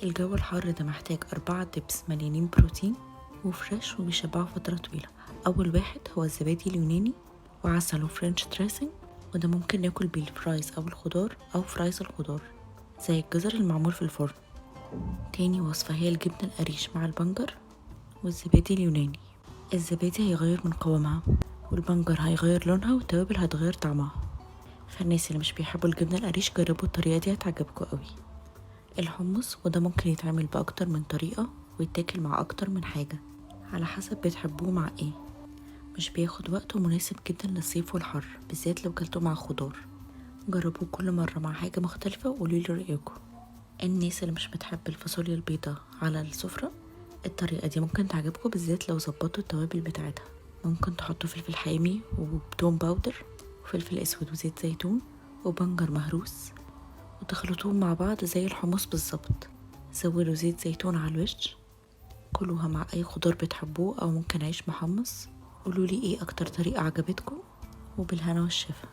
الجو الحار ده محتاج 4 دبس مليانين بروتين وفريش وبيشبعوا فترة طويلة. أول واحد هو الزبادي اليوناني وعسل وفرنش دريسنج، وده ممكن ناكل بيه الفرايز أو الخضار أو فرايز الخضار زي الجزر المعمول في الفرن. تاني وصفة هي الجبنة القريش مع البنجر والزبادي اليوناني. الزبادي هيغير من قوامها والبنجر هيغير لونها والتوابل هتغير طعمها. فالناس اللي مش بيحبوا الجبنة القريش جربوا الطريقة دي هتعجبكم قوي. الحمص وده ممكن يتعمل بأكتر من طريقة ويتاكل مع أكتر من حاجة على حسب بتحبوه مع ايه. مش بياخد وقت ومناسب جدا للصيف والحر، بالذات لو كلتوه مع خضار. جربوه كل مرة مع حاجة مختلفة وقولولي رأيكم. الناس اللي مش بتحب الفاصوليا البيضاء على السفرة، الطريقة دي ممكن تعجبكم بالذات لو ظبطوا التوابل بتاعتها. ممكن تحطوا فلفل حامي وتوم باودر وفلفل اسود وزيت زيتون وبنجر مهروس وتخلطوهم مع بعض زي الحمص بالظبط. زودوا زيت زيتون على الوش. كلوها مع اي خضار بتحبوه او ممكن عيش محمص. قولولي ايه اكتر طريقة عجبتكم، وبالهنا والشفا.